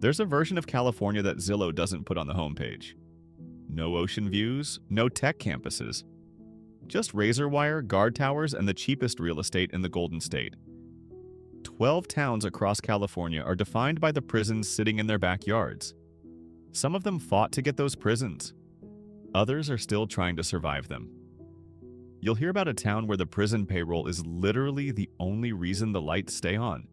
There's a version of California that Zillow doesn't put on the homepage. No ocean views, no tech campuses. Just razor wire, guard towers, and the cheapest real estate in the Golden State. 12 towns across California are defined by the prisons sitting in their backyards. Some of them fought to get those prisons. Others are still trying to survive them. You'll hear about a town where the prison payroll is literally the only reason the lights stay on.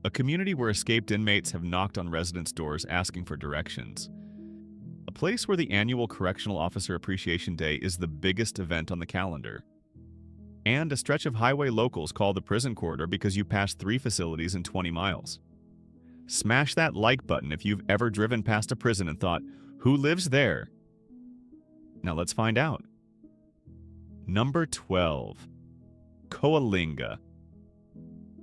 A community where escaped inmates have knocked on residents' doors asking for directions. A place where the annual Correctional Officer Appreciation Day is the biggest event on the calendar. And a stretch of highway locals call the prison corridor because you pass 3 facilities in 20 miles. Smash that like button if you've ever driven past a prison and thought, who lives there? Now let's find out. Number 12. Coalinga.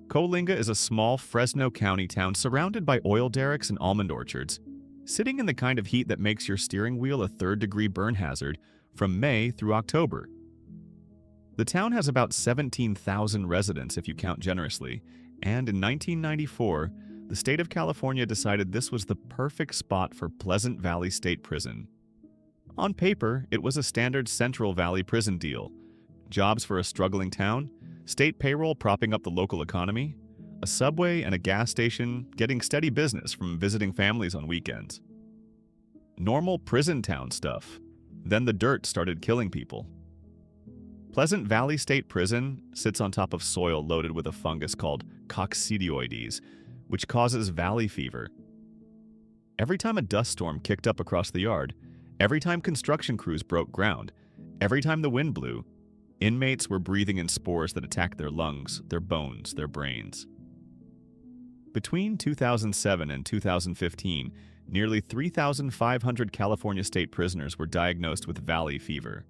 Coalinga is a small Fresno County town surrounded by oil derricks and almond orchards, sitting in the kind of heat that makes your steering wheel a third-degree burn hazard from May through October. The town has about 17,000 residents if you count generously, and in 1994, the state of California decided this was the perfect spot for Pleasant Valley State Prison. On paper, it was a standard Central Valley prison deal. Jobs for a struggling town, state payroll propping up the local economy, a subway and a gas station getting steady business from visiting families on weekends. Normal prison town stuff. Then the dirt started killing people. Pleasant Valley State Prison sits on top of soil loaded with a fungus called coccidioides, which causes valley fever. Every time a dust storm kicked up across the yard, every time construction crews broke ground, every time the wind blew, inmates were breathing in spores that attacked their lungs, their bones, their brains. Between 2007 and 2015, nearly 3,500 California state prisoners were diagnosed with valley fever.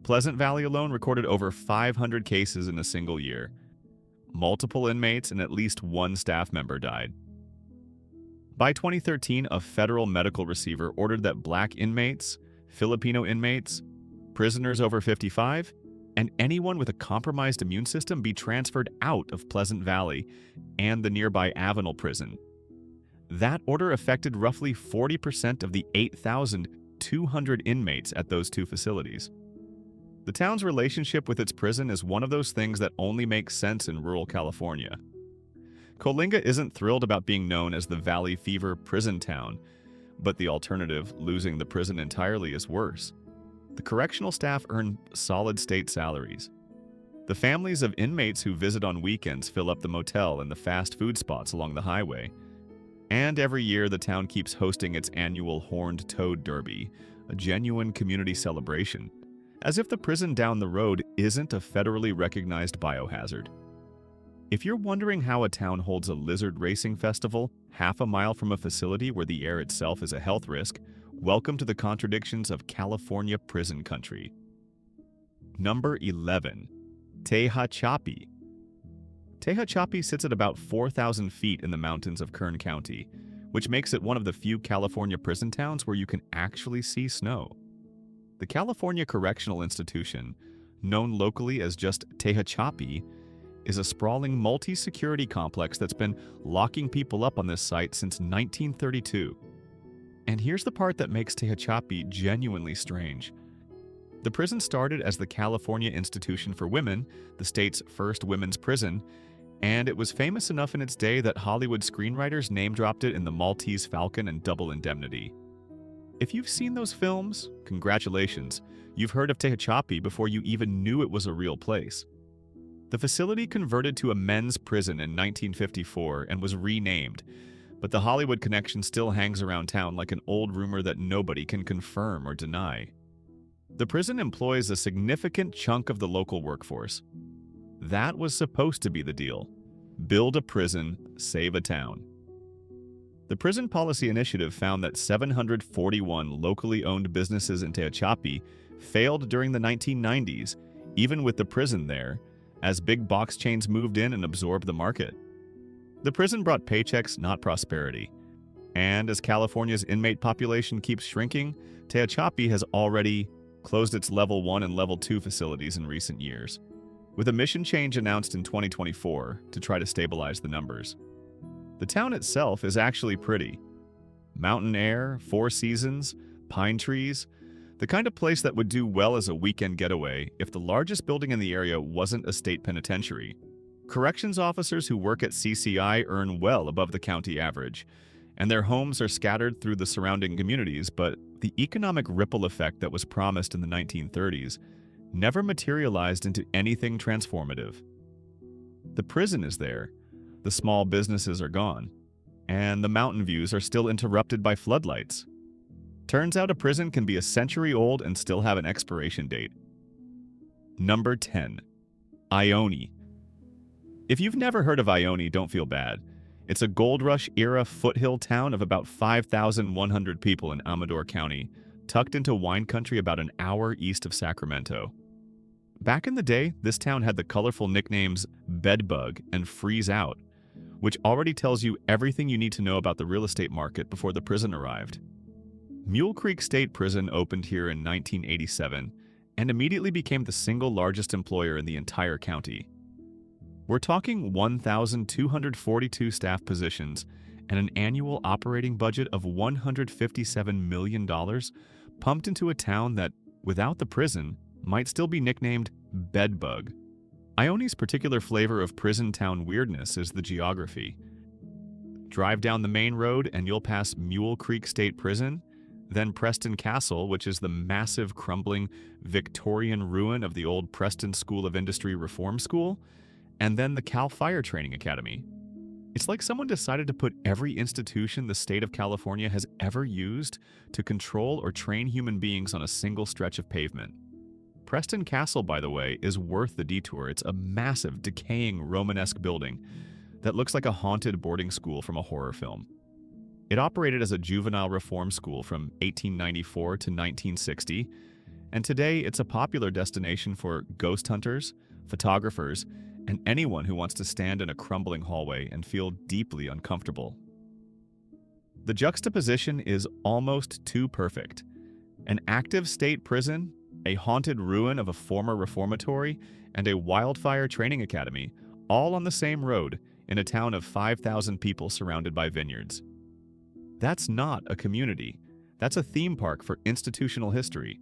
Pleasant Valley alone recorded over 500 cases in a single year. Multiple inmates and at least one staff member died. By 2013, a federal medical receiver ordered that Black inmates, Filipino inmates, prisoners over 55, and anyone with a compromised immune system be transferred out of Pleasant Valley and the nearby Avenel prison. That order affected roughly 40% of the 8,200 inmates at those 2 facilities. The town's relationship with its prison is one of those things that only makes sense in rural California. Coalinga isn't thrilled about being known as the Valley Fever prison town, but the alternative, losing the prison entirely, is worse. The correctional staff earn solid state salaries. The families of inmates who visit on weekends fill up the motel and the fast food spots along the highway. And every year, the town keeps hosting its annual Horned Toad Derby, a genuine community celebration, as if the prison down the road isn't a federally recognized biohazard. If you're wondering how a town holds a lizard racing festival half a mile from a facility where the air itself is a health risk, welcome to the contradictions of California prison country. Number 11. Tehachapi. Tehachapi sits at about 4,000 feet in the mountains of Kern County, which makes it one of the few California prison towns where you can actually see snow. The California Correctional Institution, known locally as just Tehachapi, is a sprawling multi-security complex that's been locking people up on this site since 1932. And here's the part that makes Tehachapi genuinely strange. The prison started as the California Institution for Women, the state's first women's prison, and it was famous enough in its day that Hollywood screenwriters name-dropped it in The Maltese Falcon and Double Indemnity. If you've seen those films, congratulations, you've heard of Tehachapi before you even knew it was a real place. The facility converted to a men's prison in 1954 and was renamed, but the Hollywood connection still hangs around town like an old rumor that nobody can confirm or deny. The prison employs a significant chunk of the local workforce. That was supposed to be the deal. Build a prison, save a town. The Prison Policy Initiative found that 741 locally owned businesses in Tehachapi failed during the 1990s, even with the prison there, as big box chains moved in and absorbed the market. The prison brought paychecks, not prosperity. And as California's inmate population keeps shrinking, Tehachapi has already closed its Level 1 and Level 2 facilities in recent years, with a mission change announced in 2024 to try to stabilize the numbers. The town itself is actually pretty. Mountain air, four seasons, pine trees, the kind of place that would do well as a weekend getaway if the largest building in the area wasn't a state penitentiary. Corrections officers who work at CCI earn well above the county average, and their homes are scattered through the surrounding communities, but the economic ripple effect that was promised in the 1930s never materialized into anything transformative. The prison is there, the small businesses are gone, and the mountain views are still interrupted by floodlights. Turns out a prison can be a century old and still have an expiration date. Number 10. Ione. If you've never heard of Ione, don't feel bad. It's a Gold Rush-era foothill town of about 5,100 people in Amador County, tucked into wine country about an hour east of Sacramento. Back in the day, this town had the colorful nicknames Bedbug and Freeze Out, which already tells you everything you need to know about the real estate market before the prison arrived. Mule Creek State Prison opened here in 1987 and immediately became the single largest employer in the entire county. We're talking 1,242 staff positions and an annual operating budget of $157 million pumped into a town that, without the prison, might still be nicknamed Bedbug. Ione's particular flavor of prison town weirdness is the geography. Drive down the main road and you'll pass Mule Creek State Prison, then Preston Castle, which is the massive crumbling Victorian ruin of the old Preston School of Industry Reform School, and then the Cal Fire Training Academy. It's like someone decided to put every institution the state of California has ever used to control or train human beings on a single stretch of pavement. Preston Castle, by the way, is worth the detour. It's a massive, decaying Romanesque building that looks like a haunted boarding school from a horror film. It operated as a juvenile reform school from 1894 to 1960, and today it's a popular destination for ghost hunters, photographers, and anyone who wants to stand in a crumbling hallway and feel deeply uncomfortable. The juxtaposition is almost too perfect. An active state prison, a haunted ruin of a former reformatory, and a wildfire training academy, all on the same road in a town of 5,000 people surrounded by vineyards. That's not a community. That's a theme park for institutional history.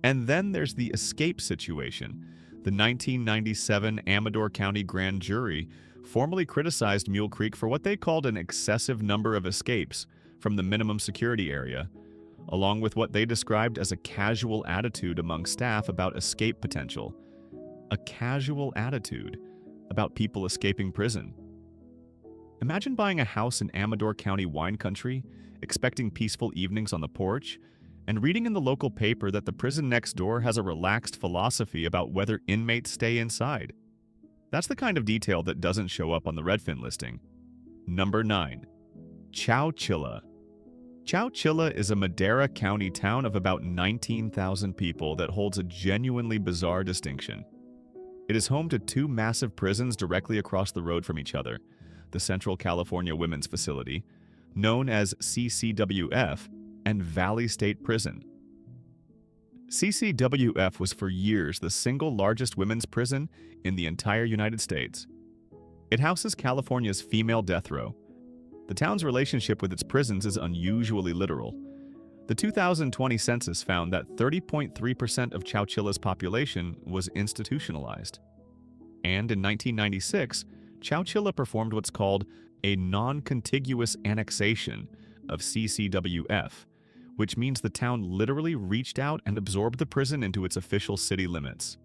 And then there's the escape situation. The 1997 Amador County Grand Jury formally criticized Mule Creek for what they called an excessive number of escapes from the minimum security area, along with what they described as a casual attitude among staff about escape potential. A casual attitude about people escaping prison. Imagine buying a house in Amador County wine country, expecting peaceful evenings on the porch, and reading in the local paper that the prison next door has a relaxed philosophy about whether inmates stay inside. That's the kind of detail that doesn't show up on the Redfin listing. Number 9. Chowchilla. Chowchilla is a Madera County town of about 19,000 people that holds a genuinely bizarre distinction. It is home to two massive prisons directly across the road from each other, the Central California Women's Facility, known as CCWF, and Valley State Prison. CCWF was for years the single largest women's prison in the entire United States. It houses California's female death row. The town's relationship with its prisons is unusually literal. The 2020 census found that 30.3% of Chowchilla's population was institutionalized. And in 1996, Chowchilla performed what's called a non-contiguous annexation of CCWF, which means the town literally reached out and absorbed the prison into its official city limits.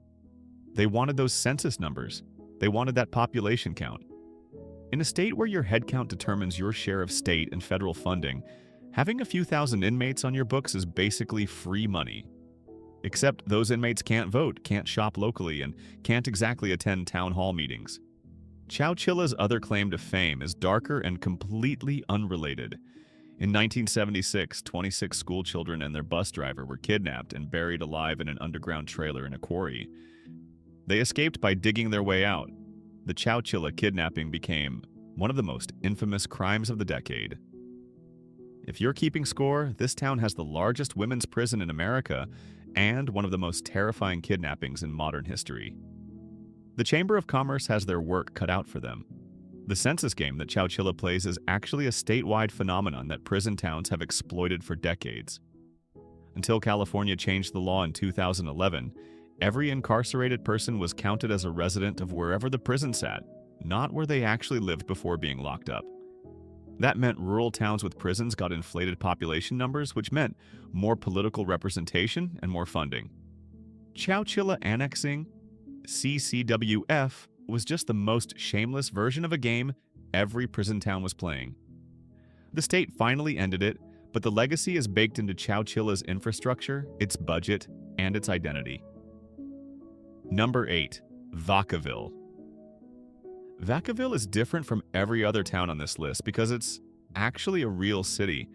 They wanted those census numbers. They wanted that population count. In a state where your head count determines your share of state and federal funding, having a few thousand inmates on your books is basically free money. Except those inmates can't vote, can't shop locally, and can't exactly attend town hall meetings. Chowchilla's other claim to fame is darker and completely unrelated. In 1976, 26 schoolchildren and their bus driver were kidnapped and buried alive in an underground trailer in a quarry. They escaped by digging their way out. The Chowchilla kidnapping became one of the most infamous crimes of the decade. If you're keeping score, this town has the largest women's prison in America and one of the most terrifying kidnappings in modern history. The Chamber of Commerce has their work cut out for them. The census game that Chowchilla plays is actually a statewide phenomenon that prison towns have exploited for decades. Until California changed the law in 2011, every incarcerated person was counted as a resident of wherever the prison sat, not where they actually lived before being locked up. That meant rural towns with prisons got inflated population numbers, which meant more political representation and more funding. Chowchilla annexing CCWF was just the most shameless version of a game every prison town was playing. The state finally ended it, but the legacy is baked into Chowchilla's infrastructure, its budget, and its identity. Number 8. Vacaville. Vacaville is different from every other town on this list because it's actually a real city.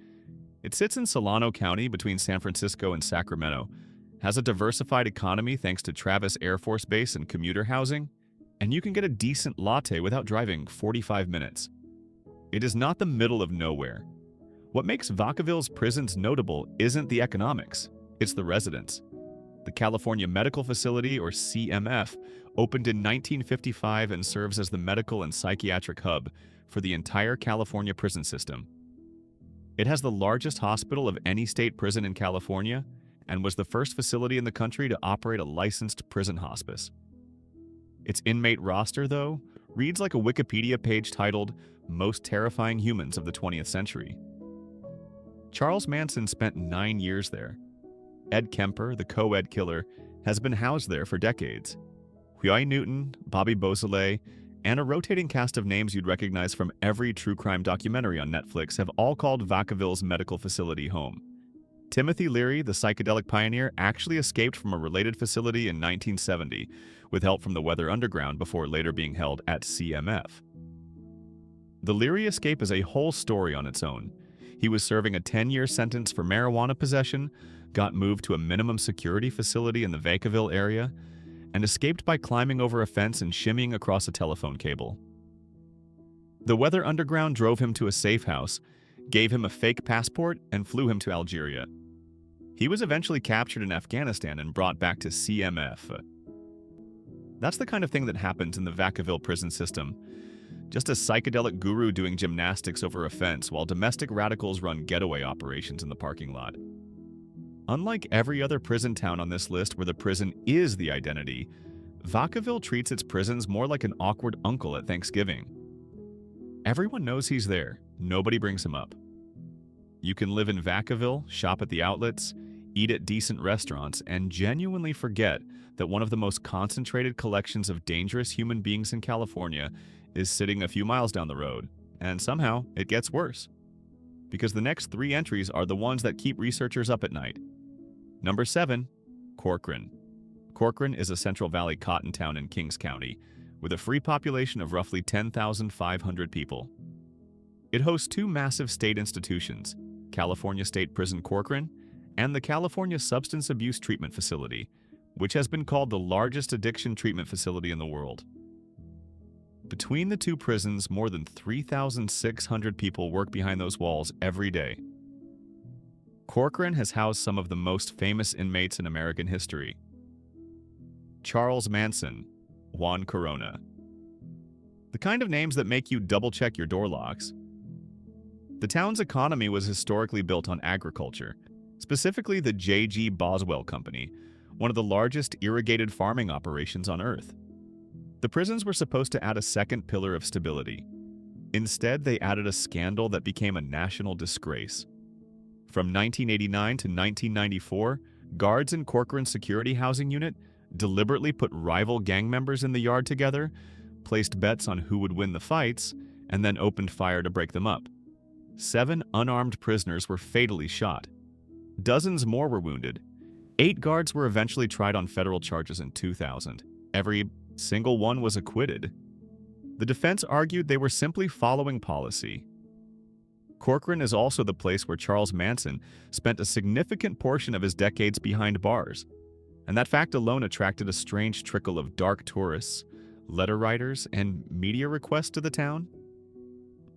It sits in Solano County between San Francisco and Sacramento, has a diversified economy thanks to Travis Air Force Base and commuter housing, and you can get a decent latte without driving 45 minutes. It is not the middle of nowhere. What makes Vacaville's prisons notable isn't the economics, it's the residents. The California Medical Facility, or CMF, opened in 1955 and serves as the medical and psychiatric hub for the entire California prison system. It has the largest hospital of any state prison in California and was the first facility in the country to operate a licensed prison hospice. Its inmate roster, though, reads like a Wikipedia page titled Most Terrifying Humans of the 20th Century. Charles Manson spent 9 years there. Ed Kemper, the co-ed killer, has been housed there for decades. Huey Newton, Bobby Beausoleil, and a rotating cast of names you'd recognize from every true crime documentary on Netflix have all called Vacaville's medical facility home. Timothy Leary, the psychedelic pioneer, actually escaped from a related facility in 1970 with help from the Weather Underground before later being held at CMF. The Leary escape is a whole story on its own. He was serving a 10-year sentence for marijuana possession, got moved to a minimum security facility in the Vacaville area, and escaped by climbing over a fence and shimmying across a telephone cable. The Weather Underground drove him to a safe house, gave him a fake passport, and flew him to Algeria. He was eventually captured in Afghanistan and brought back to CMF. That's the kind of thing that happens in the Vacaville prison system. Just a psychedelic guru doing gymnastics over a fence while domestic radicals run getaway operations in the parking lot. Unlike every other prison town on this list where the prison is the identity, Vacaville treats its prisons more like an awkward uncle at Thanksgiving. Everyone knows he's there, nobody brings him up. You can live in Vacaville, shop at the outlets, eat at decent restaurants, and genuinely forget that one of the most concentrated collections of dangerous human beings in California is sitting a few miles down the road, and somehow it gets worse. Because the next 3 entries are the ones that keep researchers up at night. Number 7. Corcoran. Corcoran is a Central Valley cotton town in Kings County, with a free population of roughly 10,500 people. It hosts 2 massive state institutions, California State Prison Corcoran and the California Substance Abuse Treatment Facility, which has been called the largest addiction treatment facility in the world. Between the 2 prisons, more than 3,600 people work behind those walls every day. Corcoran has housed some of the most famous inmates in American history. Charles Manson, Juan Corona. The kind of names that make you double-check your door locks. The town's economy was historically built on agriculture, specifically the J.G. Boswell Company, one of the largest irrigated farming operations on Earth. The prisons were supposed to add a second pillar of stability. Instead, they added a scandal that became a national disgrace. From 1989 to 1994, guards in Corcoran's security housing unit deliberately put rival gang members in the yard together, placed bets on who would win the fights, and then opened fire to break them up. 7 unarmed prisoners were fatally shot. Dozens more were wounded. 8 guards were eventually tried on federal charges in 2000. Every single one was acquitted. The defense argued they were simply following policy. Corcoran is also the place where Charles Manson spent a significant portion of his decades behind bars, and that fact alone attracted a strange trickle of dark tourists, letter writers, and media requests to the town.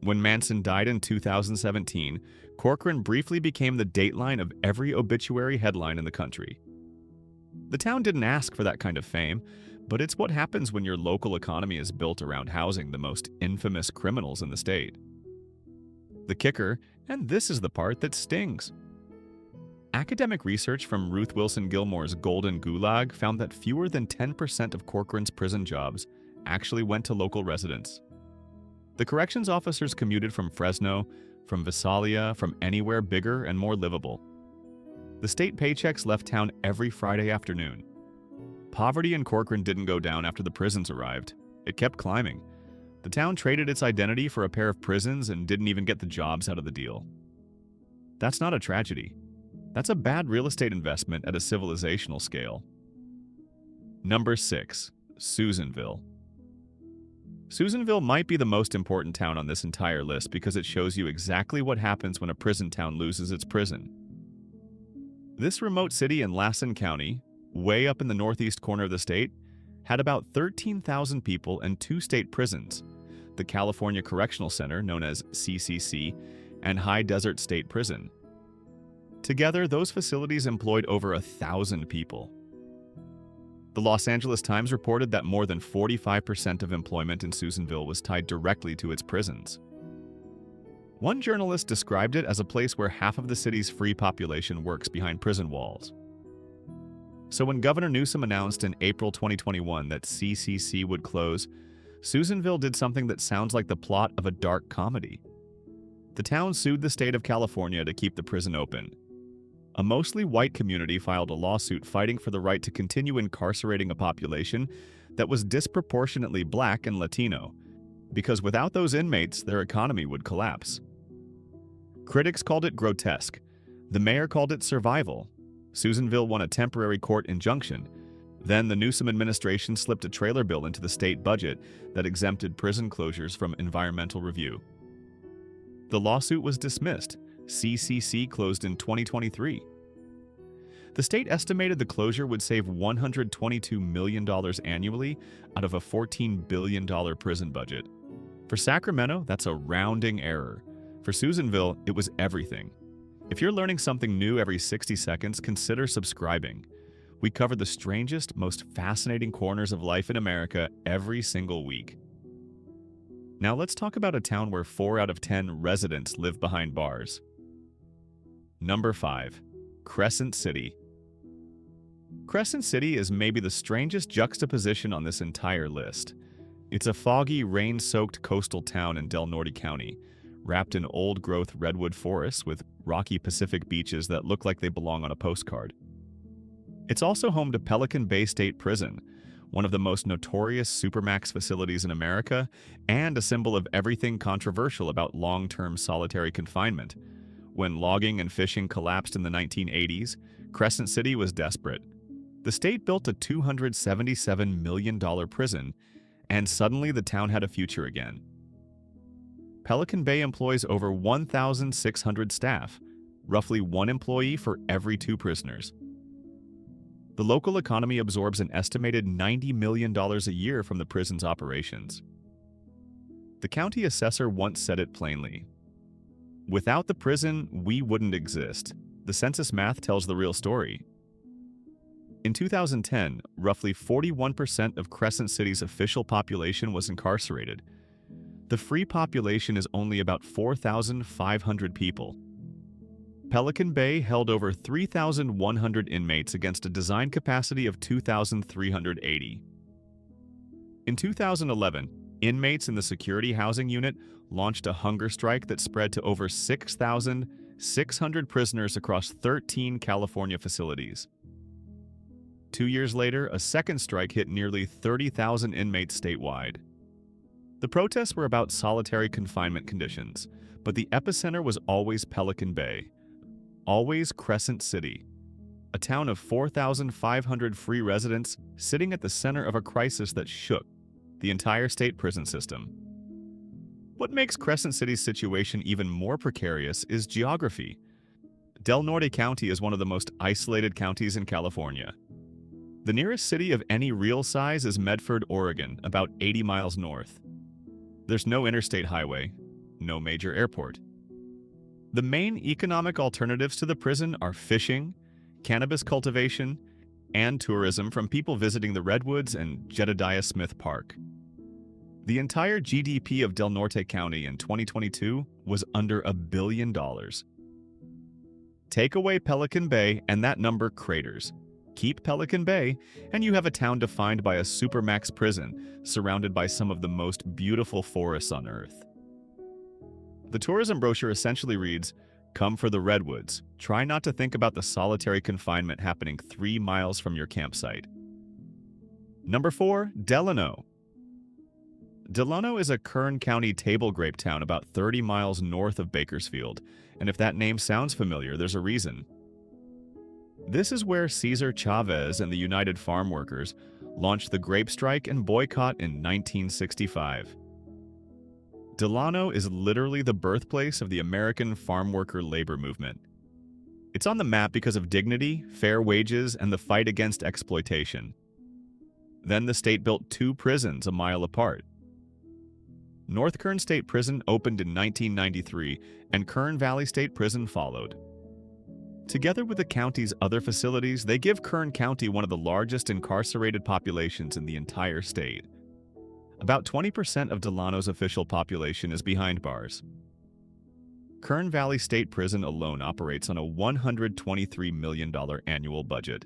When Manson died in 2017, Corcoran briefly became the dateline of every obituary headline in the country. The town didn't ask for that kind of fame, But it's what happens when your local economy is built around housing the most infamous criminals in the state. The kicker, and this is the part that stings. Academic research from Ruth Wilson Gilmore's Golden Gulag found that fewer than 10% of Corcoran's prison jobs actually went to local residents. The corrections officers commuted from Fresno, from Visalia, from anywhere bigger and more livable. The state paychecks left town every Friday afternoon. Poverty in Corcoran didn't go down after the prisons arrived. It kept climbing. The town traded its identity for a pair of prisons and didn't even get the jobs out of the deal. That's not a tragedy. That's a bad real estate investment at a civilizational scale. Number 6. Susanville. Susanville might be the most important town on this entire list because it shows you exactly what happens when a prison town loses its prison. This remote city in Lassen County, way up in the northeast corner of the state, had about 13,000 people and 2 state prisons, the California Correctional Center, known as CCC, and High Desert State Prison. Together, those facilities employed over 1,000 people. The Los Angeles Times reported that more than 45% of employment in Susanville was tied directly to its prisons. One journalist described it as a place where half of the city's free population works behind prison walls. So when Governor Newsom announced in April 2021 that CCC would close, Susanville did something that sounds like the plot of a dark comedy. The town sued the state of California to keep the prison open. A mostly white community filed a lawsuit fighting for the right to continue incarcerating a population that was disproportionately Black and Latino, because without those inmates, their economy would collapse. Critics called it grotesque. The mayor called it survival. Susanville won a temporary court injunction. Then the Newsom administration slipped a trailer bill into the state budget that exempted prison closures from environmental review. The lawsuit was dismissed. CCC closed in 2023. The state estimated the closure would save $122 million annually out of a $14 billion prison budget. For Sacramento, that's a rounding error. For Susanville, it was everything. If you're learning something new every 60 seconds, consider subscribing. We cover the strangest, most fascinating corners of life in America every single week. Now let's talk about a town where 4 out of 10 residents live behind bars. Number 5. Crescent City. Crescent City is maybe the strangest juxtaposition on this entire list. It's a foggy, rain-soaked coastal town in Del Norte County, wrapped in old-growth redwood forests with rocky Pacific beaches that look like they belong on a postcard. It's also home to Pelican Bay State Prison, one of the most notorious supermax facilities in America, and a symbol of everything controversial about long-term solitary confinement. When logging and fishing collapsed in the 1980s, Crescent City was desperate. The state built a $277 million prison, and suddenly the town had a future again. Pelican Bay employs over 1,600 staff, roughly 1 employee for every 2 prisoners. The local economy absorbs an estimated $90 million a year from the prison's operations. The county assessor once said it plainly: "Without the prison, we wouldn't exist. The census math tells the real story." In 2010, roughly 41% of Crescent City's official population was incarcerated. The free population is only about 4,500 people. Pelican Bay held over 3,100 inmates against a design capacity of 2,380. In 2011, inmates in the security housing unit launched a hunger strike that spread to over 6,600 prisoners across 13 California facilities. 2 years later, a second strike hit nearly 30,000 inmates statewide. The protests were about solitary confinement conditions, but the epicenter was always Pelican Bay, always Crescent City, a town of 4,500 free residents sitting at the center of a crisis that shook the entire state prison system. What makes Crescent City's situation even more precarious is geography. Del Norte County is one of the most isolated counties in California. The nearest city of any real size is Medford, Oregon, about 80 miles north. There's no interstate highway, no major airport. The main economic alternatives to the prison are fishing, cannabis cultivation, and tourism from people visiting the Redwoods and Jedediah Smith Park. The entire GDP of Del Norte County in 2022 was under $1 billion. Take away Pelican Bay and that number craters. Keep Pelican Bay, and you have a town defined by a supermax prison surrounded by some of the most beautiful forests on Earth. The tourism brochure essentially reads, "Come for the Redwoods. Try not to think about the solitary confinement happening 3 miles from your campsite." Number 4, Delano. Delano is a Kern County table grape town about 30 miles north of Bakersfield, and if that name sounds familiar, there's a reason. This is where Cesar Chavez and the United Farm Workers launched the grape strike and boycott in 1965. Delano is literally the birthplace of the American farm worker labor movement. It's on the map because of dignity, fair wages, and the fight against exploitation. Then the state built 2 prisons a mile apart. North Kern State Prison opened in 1993, and Kern Valley State Prison followed. Together with the county's other facilities, they give Kern County one of the largest incarcerated populations in the entire state. About 20% of Delano's official population is behind bars. Kern Valley State Prison alone operates on a $123 million annual budget.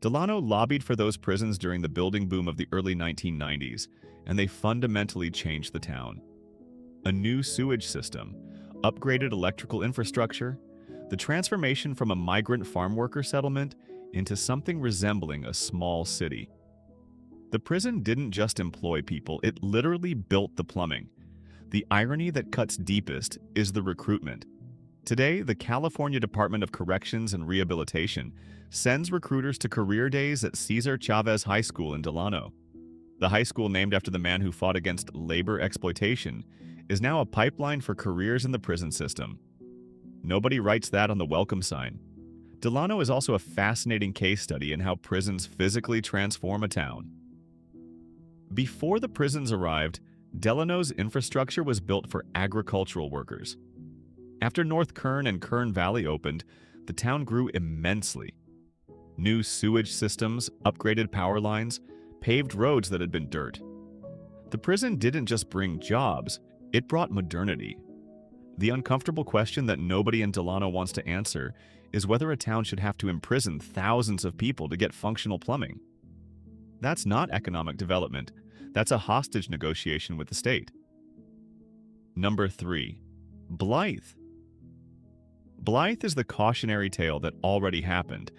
Delano lobbied for those prisons during the building boom of the early 1990s, and they fundamentally changed the town. A new sewage system, upgraded electrical infrastructure, the transformation from a migrant farm worker settlement into something resembling a small city. The prison didn't just employ people, it literally built the plumbing. The irony that cuts deepest is the recruitment. Today, the California Department of Corrections and Rehabilitation sends recruiters to career days at Cesar Chavez High School in Delano. The high school, named after the man who fought against labor exploitation, is now a pipeline for careers in the prison system. Nobody writes that on the welcome sign. Delano is also a fascinating case study in how prisons physically transform a town. Before the prisons arrived, Delano's infrastructure was built for agricultural workers. After North Kern and Kern Valley opened, the town grew immensely. New sewage systems, upgraded power lines, paved roads that had been dirt. The prison didn't just bring jobs, it brought modernity. The uncomfortable question that nobody in Delano wants to answer is whether a town should have to imprison thousands of people to get functional plumbing. That's not economic development. That's a hostage negotiation with the state. Number 3. Blythe. Blythe is the cautionary tale that already happened.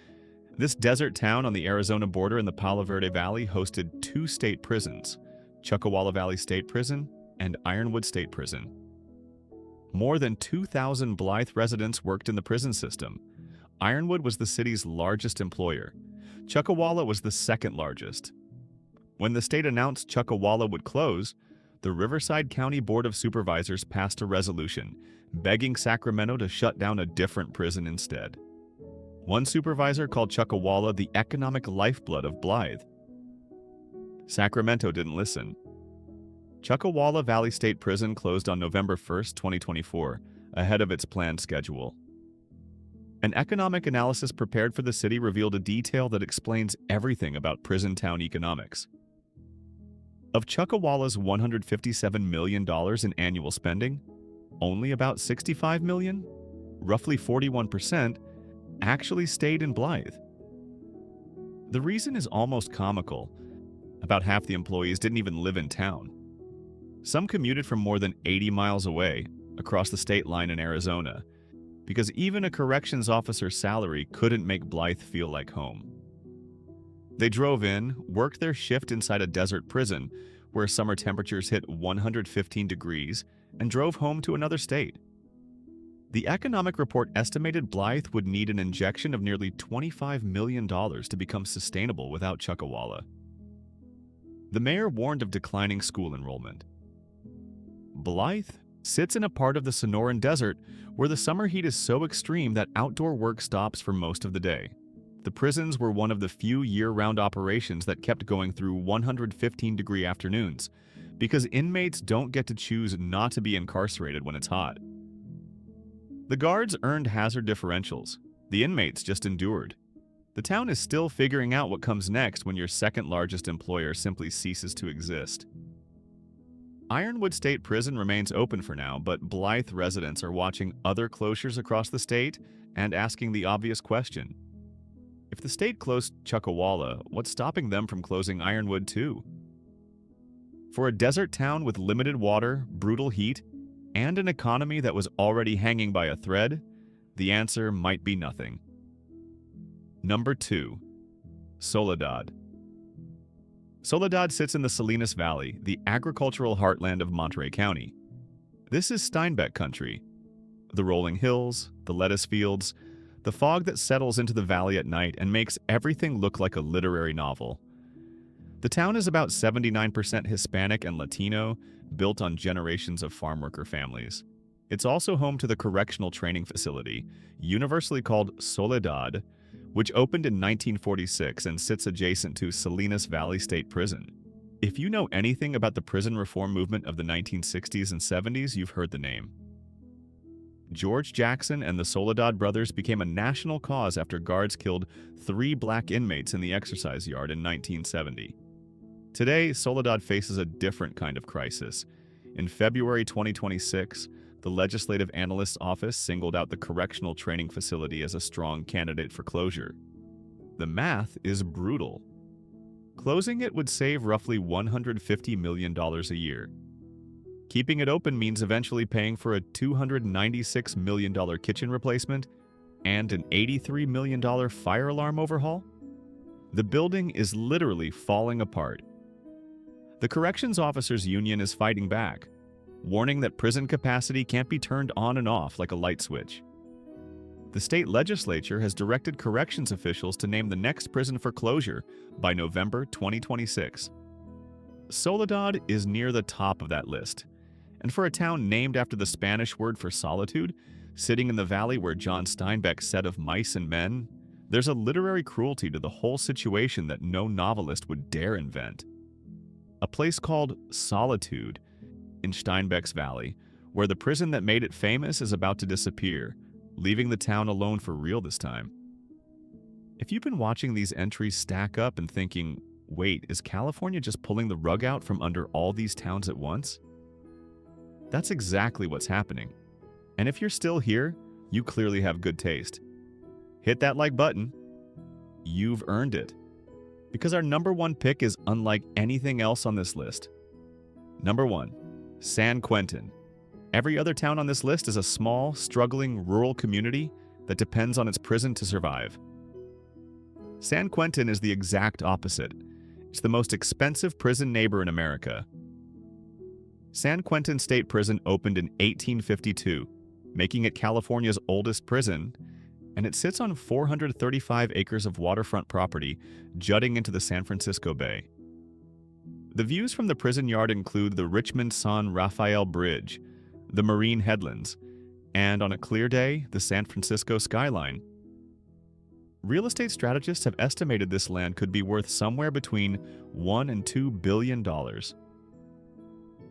This desert town on the Arizona border in the Palo Verde Valley hosted 2 state prisons, Chuckawalla Valley State Prison and Ironwood State Prison. More than 2,000 Blythe residents worked in the prison system. Ironwood was the city's largest employer. Chuckawalla was the second largest. When the state announced Chuckawalla would close, the Riverside County Board of Supervisors passed a resolution begging Sacramento to shut down a different prison instead. One supervisor called Chuckawalla the economic lifeblood of Blythe. Sacramento didn't listen. Chuckawalla Valley State Prison closed on November 1, 2024, ahead of its planned schedule. An economic analysis prepared for the city revealed a detail that explains everything about prison town economics. Of Chuckawalla's $157 million in annual spending, only about $65 million, roughly 41%, actually stayed in Blythe. The reason is almost comical. About half the employees didn't even live in town. Some commuted from more than 80 miles away, across the state line in Arizona, because even a corrections officer's salary couldn't make Blythe feel like home. They drove in, worked their shift inside a desert prison where summer temperatures hit 115 degrees, and drove home to another state. The economic report estimated Blythe would need an injection of nearly $25 million to become sustainable without Chuckawalla. The mayor warned of declining school enrollment. Blythe sits in a part of the Sonoran Desert where the summer heat is so extreme that outdoor work stops for most of the day. The prisons were one of the few year-round operations that kept going through 115-degree afternoons, because inmates don't get to choose not to be incarcerated when it's hot. The guards earned hazard differentials. The inmates just endured. The town is still figuring out what comes next when your second largest employer simply ceases to exist. Ironwood State Prison remains open for now, but Blythe residents are watching other closures across the state and asking the obvious question. If the state closed Chowchilla, what's stopping them from closing Ironwood too? For a desert town with limited water, brutal heat, and an economy that was already hanging by a thread, the answer might be nothing. Number 2. Soledad. Soledad sits in the Salinas Valley, the agricultural heartland of Monterey County. This is Steinbeck country. The rolling hills, the lettuce fields, the fog that settles into the valley at night and makes everything look like a literary novel. The town is about 79% Hispanic and Latino, built on generations of farm worker families. It's also home to the correctional training facility, universally called Soledad, which opened in 1946 and sits adjacent to Salinas Valley State Prison. If you know anything about the prison reform movement of the 1960s and 70s, you've heard the name. George Jackson and the Soledad brothers became a national cause after guards killed 3 black inmates in the exercise yard in 1970. Today, Soledad faces a different kind of crisis. In February 2026, the Legislative Analyst's Office singled out the correctional training facility as a strong candidate for closure. The math is brutal. Closing it would save roughly $150 million a year. Keeping it open means eventually paying for a $296 million kitchen replacement and an $83 million fire alarm overhaul. The building is literally falling apart. The Corrections Officers Union is fighting back, warning that prison capacity can't be turned on and off like a light switch. The state legislature has directed corrections officials to name the next prison for closure by November 2026. Soledad is near the top of that list, and for a town named after the Spanish word for solitude, sitting in the valley where John Steinbeck said of mice and men, there's a literary cruelty to the whole situation that no novelist would dare invent. A place called Solitude in Steinbeck's Valley, where the prison that made it famous is about to disappear, leaving the town alone for real this time. If you've been watching these entries stack up and thinking, wait, is California just pulling the rug out from under all these towns at once? That's exactly what's happening. And if you're still here, you clearly have good taste. Hit that like button. You've earned it. Because our number 1 pick is unlike anything else on this list. Number 1. San Quentin. Every other town on this list is a small, struggling, rural community that depends on its prison to survive. San Quentin is the exact opposite. It's the most expensive prison neighbor in America. San Quentin State Prison opened in 1852, making it California's oldest prison, and it sits on 435 acres of waterfront property jutting into the San Francisco Bay. The views from the prison yard include the Richmond-San Rafael Bridge, the Marine Headlands, and on a clear day, the San Francisco skyline. Real estate strategists have estimated this land could be worth somewhere between $1 and $2 billion.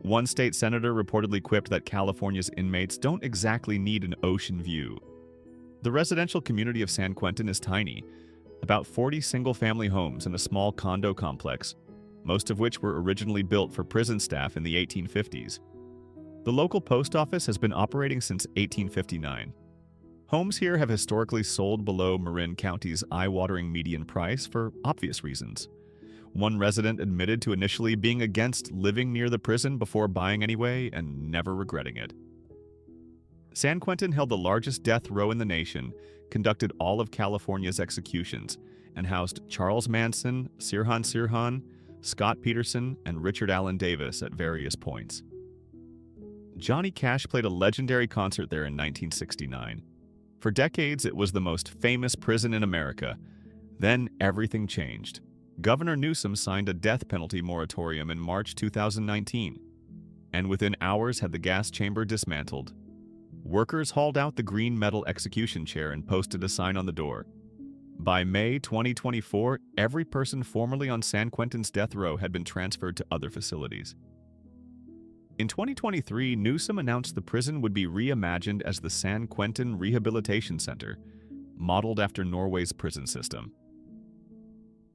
One state senator reportedly quipped that California's inmates don't exactly need an ocean view. The residential community of San Quentin is tiny, about 40 single-family homes and a small condo complex, most of which were originally built for prison staff in the 1850s. The local post office has been operating since 1859. Homes here have historically sold below Marin County's eye-watering median price for obvious reasons. One resident admitted to initially being against living near the prison before buying anyway and never regretting it. San Quentin held the largest death row in the nation, conducted all of California's executions, and housed Charles Manson, Sirhan, Scott Peterson, and Richard Allen Davis at various points. Johnny Cash played a legendary concert there in 1969. For decades, it was the most famous prison in America. Then everything changed. Governor Newsom signed a death penalty moratorium in March 2019, and within hours had the gas chamber dismantled. Workers hauled out the green metal execution chair and posted a sign on the door. By May 2024, every person formerly on San Quentin's death row had been transferred to other facilities. In 2023, Newsom announced the prison would be reimagined as the San Quentin Rehabilitation Center, modeled after Norway's prison system.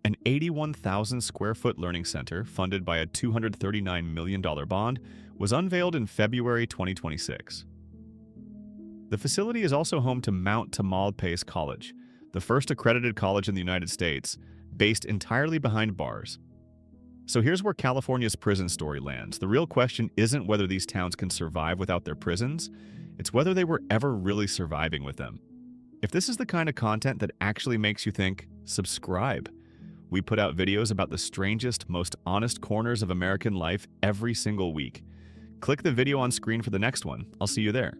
An 81,000 square foot learning center, funded by a $239 million bond, was unveiled in February 2026. The facility is also home to Mount Tamalpais College, the first accredited college in the United States, based entirely behind bars. So here's where California's prison story lands. The real question isn't whether these towns can survive without their prisons, it's whether they were ever really surviving with them. If this is the kind of content that actually makes you think, subscribe. We put out videos about the strangest, most honest corners of American life every single week. Click the video on screen for the next one. I'll see you there.